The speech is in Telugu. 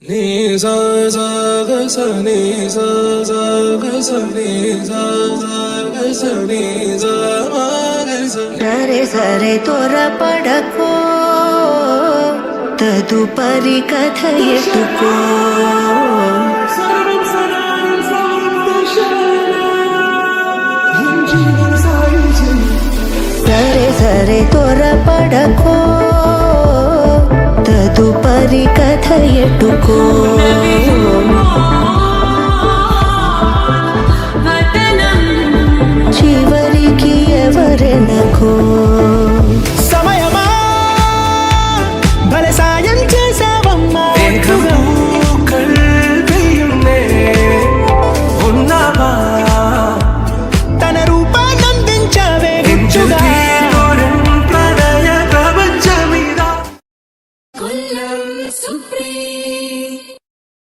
నీ సా సా గ స నీ సా సా గ స నీ సా సా గ స నీ సా మా గ స. సరే సరే త్వరపడకో, తదుపరి కథ ఎత్తుకో. సరే సరే త్వరపడకో, తదుపరి కథ ఎత్తుకో. చివరికి ఎవరెనకో. సమయం